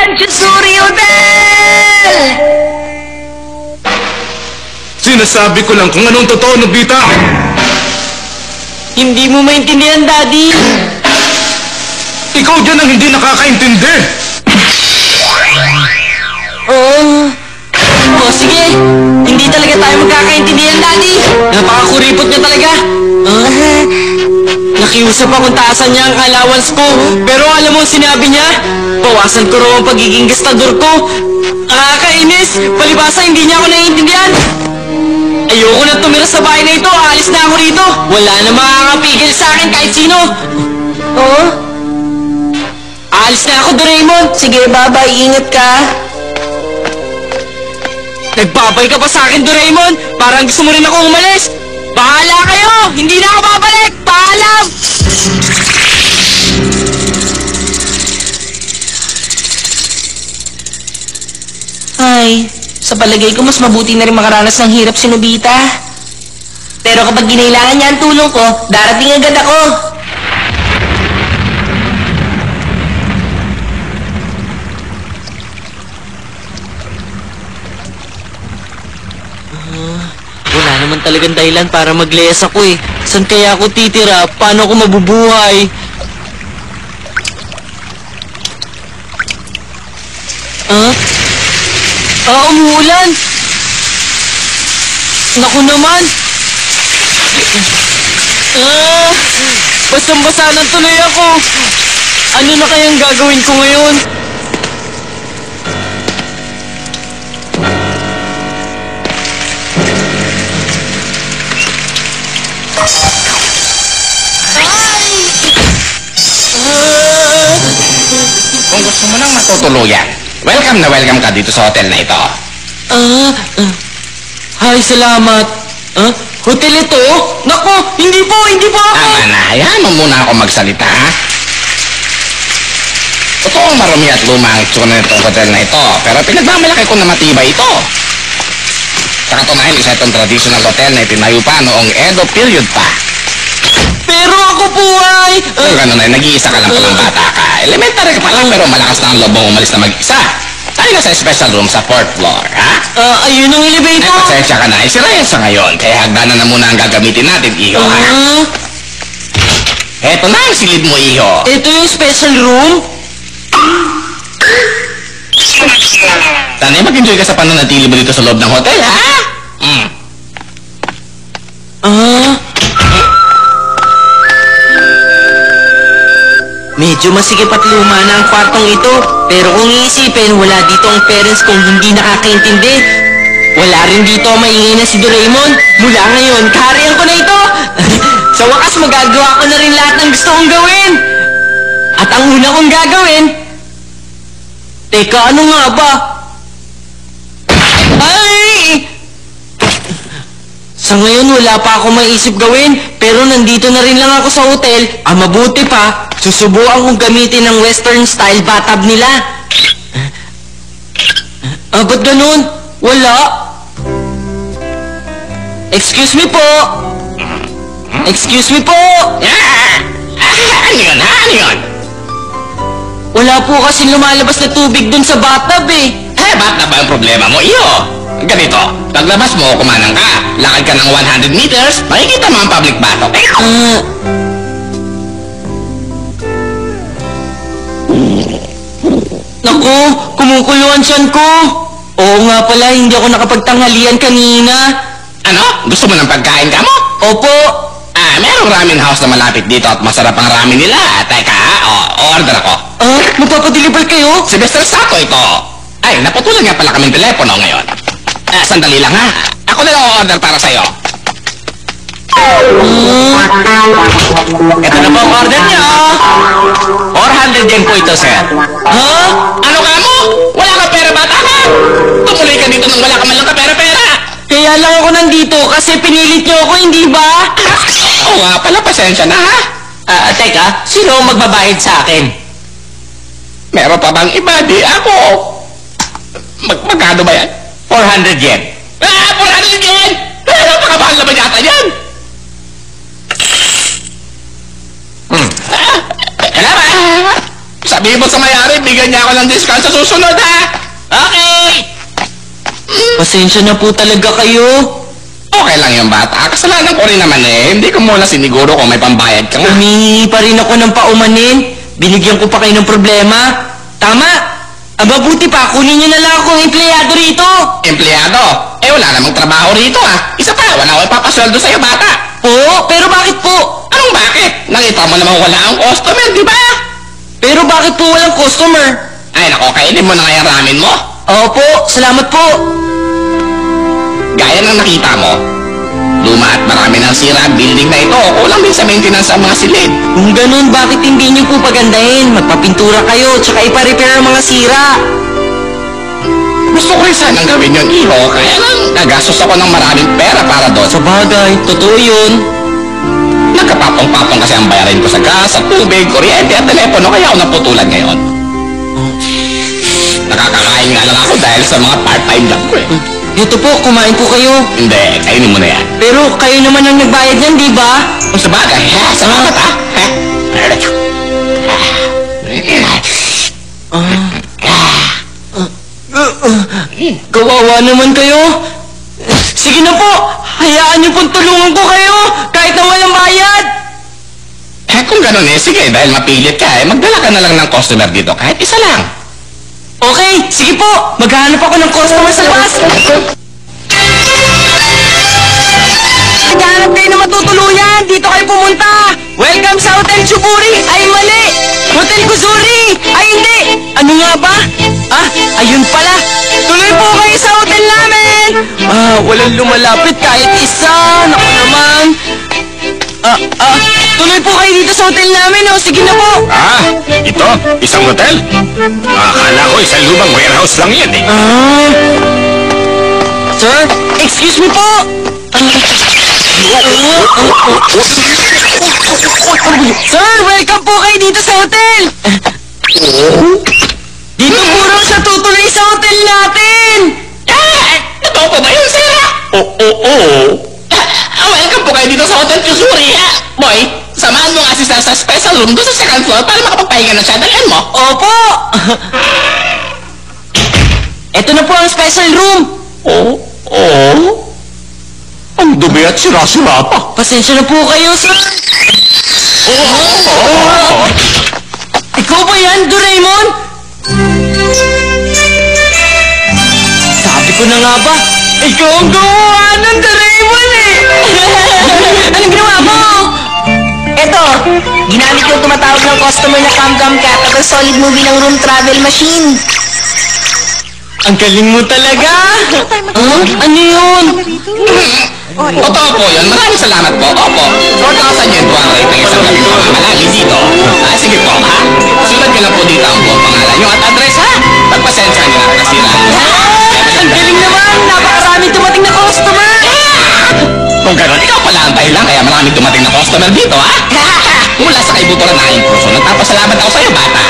Chanchusuri Hotel! Sinasabi ko lang kung anong totoo, Nobita! Hindi mo maintindihan, Daddy. Ikaw dyan ang hindi nakakaintindi! Sige. Hindi talaga tayo magkakaintindihan, Daddy. Napakakuripot niya talaga. Nakiusap akong taasan niya ang allowance ko. Pero alam mo sinabi niya? Bawasan ko raw ang pagiging gastador ko. Nakakainis. Palibasa hindi niya ako naiintindihan. Ayoko na tumira sa bahay na ito. Aalis na ako rito. Wala na makakapigil sa akin kahit sino. Aalis na ako, Doraemon. Sige, bye-bye. Ingat ka. Nagbabay ka pa sa akin, Doraemon. Parang gusto mo rin ako umalis. Bahala kayo. Hindi na ako babalik. Paalam. Ay, sa palagay ko mas mabuti na rin makaranas ng hirap si Nobita. Pero kapag ginailangan niya ang tulong ko, darating agad ako. Wala naman talagang dahilan para magleyas ako eh. Saan kaya ako titira? Paano ako mabubuhay? Umuulan! Naku naman! Basang-basa ng tuloy ako! Ano na kayang gagawin ko ngayon? Kung gusto mo nang matutuluyan, welcome na welcome ka dito sa hotel na ito. Hay, salamat. Hotel ito? Naku, hindi po ako! Tama na, hayaan mo muna ako magsalita, ha? Totoong marumi at luma ang itsura nitong hotel na ito, pero pinagmamalaki ko na matibay ito. Sa katunayan, isa itong traditional hotel na itinayo pa noong Edo period pa. Pero ako po ay... Kung gano'n ay nag-iisa ka lang palang bata ka. Elementary ka pa lang pero malakas na ang loob mong umalis na mag-isa. Tayo na sa special room sa 4th floor, ha? Ayun ang Ay, elevator. pasensya ka na. Isira yan sa ngayon. Kaya hagdanan na muna ang gagamitin natin, iho, ha? Eto na ang silid mo, iho. Ito yung special room? Sana'y mag-enjoy ka sa pananatili mo dito sa loob ng hotel, ha? Medyo masikip at luma na ang kwartong ito. Pero kung iisipin, wala dito ang parents kong hindi nakakaintindi. Wala rin dito ang maingay na si Doraemon. Mula ngayon, kaharian ko na ito. Sa wakas, magagawa ko na rin lahat ng gusto kong gawin. At ang una kong gagawin... Teka, ano nga ba? Ay! Sa ngayon, wala pa ako maisip gawin. Pero nandito na rin lang ako sa hotel. Mabuti pa, susubukan kong gamitin ang western style bathtub nila. Ba't ganun? Wala. Excuse me po. Excuse me po. Ano yun, ha? Ano yun? Wala po kasi lumalabas na tubig dun sa bathtub eh. Ba't na ba ang problema mo, iho? Ganito, paglabas mo, kumanang ka. Lakad ka ng 100 meters, makikita mo ang public bathroom. Naku, kumukuluan siyan ko. Oo nga pala, hindi ako nakapagtanghalian kanina. Ano? Gusto mo ng pagkain ka mo? Opo. Merong ramen house na malapit dito at masarap ang ramen nila. Teka, order ako. Magpapadeliver kayo? Si Mr. Sato ito. Ay, naputulan nga pala kaming telepono ngayon. Sandali lang, ha? Ako na lang order para sa'yo. Ito na po ang order niyo. 400 yen po ito, sir. Ano ka mo? Wala kang pera, bata ka? Tumuloy ka dito nang wala ka man lang ka pera-pera. Kaya lang ako nandito kasi pinilit niyo ako, hindi ba? Oo nga pala, pasensya na, ha? Teka, sino ang magbabayad sa akin? Meron pa bang iba? Di ako. Magkano ba yan? 400 yen. 400 yen! Napakabahal naman yata yan! Sabihin mo sa may-ari, bigyan niya ako ng discount sa susunod, ha? Okay! Pasensya na po talaga kayo. Okay lang yung bata. Kasalanan ko rin naman eh. Hindi ko muna siniguro kung may pambayad ka nga. Humingi pa rin ako ng paumanin. Binigyan ko pa kayo ng problema. Tama! Mabuti pa, kunin niyo na lang akong empleyado rito. Empleyado? Eh wala namang trabaho rito, ha? Isa pa, wala ko ipapasweldo sa'yo, bata. Oo, pero bakit po? Anong bakit? Nakita mo namang wala ang customer, di ba? Pero bakit po walang customer? Ay nako, kainin mo na nga yung ramen mo. Opo, salamat po. Gaya ng nakita mo, luma at marami ng sira ang building na ito. Kulang din sa maintenance ang mga silid. Kung ganun, bakit hindi niyo po pagandahin? Magpapintura kayo, tsaka ipa-repair ang mga sira. Gusto ko rin sanang gawin yun, Iho. Kaya lang, nagastos ako ng maraming pera para doon. Sa bagay, totoo yun. Nagkapapong-papong kasi ang bayarin ko sa gas, sa tubig, kuryente at telepono, kaya ako naputulan ngayon. Nakakakain nga lang ako dahil sa mga part-time job ko eh. Dito po, kumain po kayo. Hindi, kainin mo na yan. Pero kayo naman ang nagbayad niyan, di ba? Kung sa bagay, ha? Salamat ha? Kawawa naman kayo. Sige na po, hayaan niyo pong tulungan ko kayo, kahit na walang bayad. Eh kung ganun eh, sige, dahil mapilit ka eh, magdala ka na lang ng customer dito, kahit isa lang. Okay, sige po, maghahanap ako ng customer sa labas. Naghahanap kayo na matutuluyan, dito kayo pumunta. Welcome sa Hotel Chuburi. Ay, mali. Hotel Kuzuri. Ay, hindi. Ano nga ba? Ah, ayun pala. Tuloy po kayo sa hotel namin. Walang lumalapit kahit isa. Naku naman. Tuloy po kayo dito sa hotel namin, oh. Sige na po. Ah, ito? Isang hotel? Akala ko isang lumang warehouse lang yan eh. Sir, excuse me po. Sir, welcome po kayo dito sa hotel. Dito po raw siya tutuloy sa hotel natin. Totoo po ba yun, sir? Oo. Welcome po kayo dito sa Hotel Chusuri, ha? Boy, samahan mo nga si Sir sa special room doon sa second floor para makapagpahinga na siya. Dalian mo. Opo. Ito na po ang special room. Ang dumi at sira-sira pa. Pasensya na po kayo, sir. Ikaw ba yan, Doraemon? Sabi ko na nga ba, ikaw ang gumawa ng Doraemon eh. Anong ginawa mo? Eto, ginamit yung tumatawag ng customer na Cam Cat at ang solid movie ng room travel machine. Ang galing mo talaga. Ano yun? Totoo po yun. Maraming salamat po. Opo. 4,000 yen po ang rate ng isang gabi ko malagi dito. Sige po, ha? Sulat ko lang po dito ang buong pangalan nyo at address, ha? Pagpasensya nyo na kasira. Ang galing naman. Napakarami dumating na customer. Kung gano'n, ikaw pala ang dahilan kaya maraming dumating na customer dito, ha? Mula sa kaibuturan na aking puso, nagpapasalamat ako sa'yo, bata.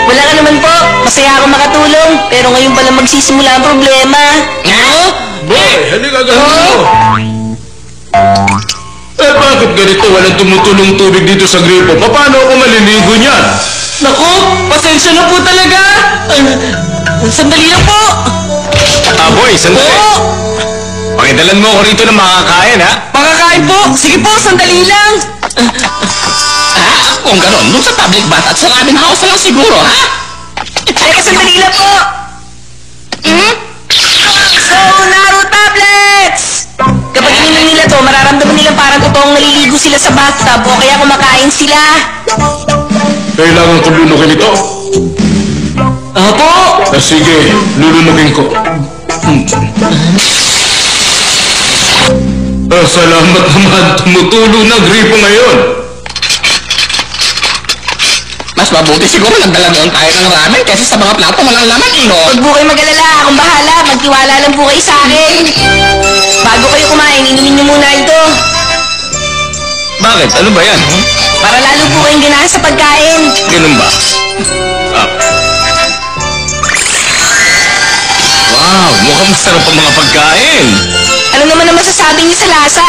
Wala ka naman po. Masaya ako makatulong. Pero ngayon pala magsisimula ang problema. Boy, halika ganito. Eh bakit ganito walang tumutulong tubig dito sa gripo? Paano ako maliligo niyan? Naku, pasensya na po talaga. Sandali lang po. Boy, sandali. Pakidalan mo ako rito ng makakain, ha? Makakain po. Sige po, sandali lang. Kung gano'n, dun sa public bath at sa ramen house na lang siguro, ha? Teka, sandali lang po. So, Naru tablets! Kapag ininom nila to, mararamdaman nila parang totoong naliligo sila sa bathtub o kaya kumakain sila. Kailangan ko lunukin ito. Opo. Sige, lulunukin ko. Salamat naman, tumutulo na gripo ngayon. Mas mabuti siguro nagdala doon tayo ng ramen kaysa sa mga plato walang laman, Iho. Huwag po kayo mag-alala, akong bahala. Magtiwala lang po kayo sa akin. Bago kayo kumain, inumin niyo muna ito. Bakit? Ano ba yan? Para lalo po kayong ganahan sa pagkain. Ganun ba? Wow, mukhang masarap ang mga pagkain. Ano naman ang masasabi niyo sa lasa?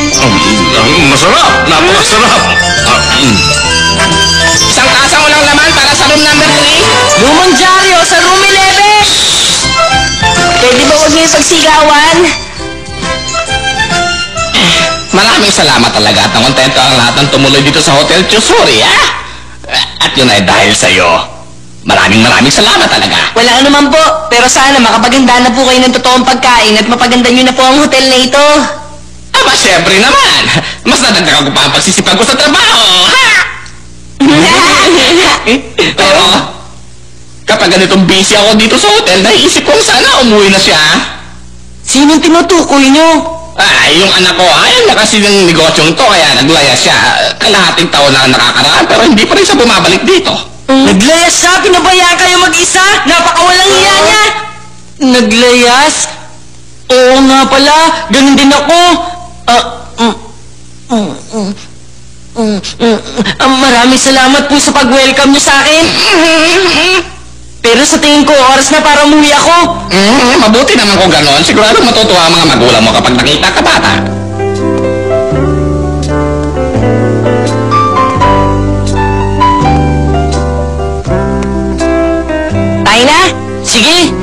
Masarap! Napakasarap! Isang tasang walang laman para sa room number 3. Lumang dyaryo sa room 11! Pwede ba huwag niyo yung pagsigawan? Maraming salamat talaga at nakontento ang lahat ng tumuloy dito sa Hotel Chusuri, ha? At yun ay dahil sa'yo. Maraming salamat talaga. Wala naman po, pero sana makapaganda na po kayo ng totoong pagkain at mapaganda niyo na po ang hotel na ito. Aba, syempre naman. Mas nadagdagan ko pa ang pagsisipag ko sa trabaho, ha? Pero, kapag ganitong busy ako dito sa hotel, naiisip kong sana umuwi na siya. Sinong tinutukoy nyo? Yung anak ko, ayaw na kasi ng negosyong to, kaya naglaya siya. Kalahating taon na nakakaraan, pero hindi pa rin siya bumabalik dito. Naglayas siya? Pinabayaan kayo mag-isa? Napakawalang hiya niya! Naglayas? Oo nga pala, ganun din ako. Maraming salamat po sa pag-welcome niyo sa akin. Pero sa tingin ko, oras na para umuwi ako. Mabuti naman kung gano'n. Sigurado matutuwa ang mga magulang mo kapag nakita ka bata. Tayo na? Sige.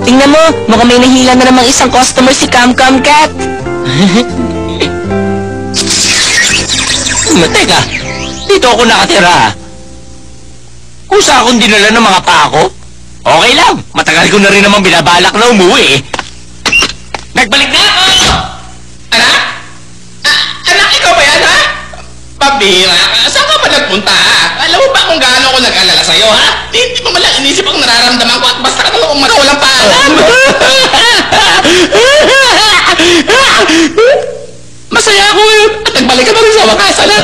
Tingnan mo, mukhang may nahila na namang isang customer si Cam Cat. Teka, dito ako nakatira. Kung saan akong dinala ng mga pako? Okay lang, matagal ko na rin naman binabalak na umuwi. Nagbalik na ako! Anak? Anak, ikaw ba yan, ha? Pabira ka. Saan ka ba nagpunta, ha? Alam mo ba kung gaano ako nag-alala sa'yo, ha? Hindi mo malang inisip ang nararamdaman ko at basta ka nalang umaga walang paalam. Masaya ako ngayon at nagbalik ka na rin sa wakas, anak.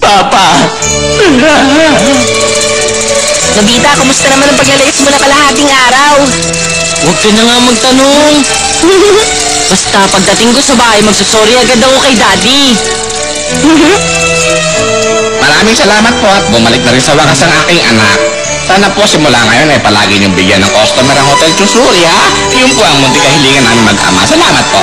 Papa! Nobita, kumusta naman ang paglalayas mo na kalahating araw? Huwag ka na nga magtanong. Basta pagdating ko sa bahay, magsasorry agad ako kay Daddy. Maraming salamat po at bumalik na rin sa wakas ang aking anak. Sana po simula ngayon ay palagi niyong bigyan ng customer ang Hotel Chusuri, ha? Yun po ang munting kahilingan namin mag-ama. Salamat po.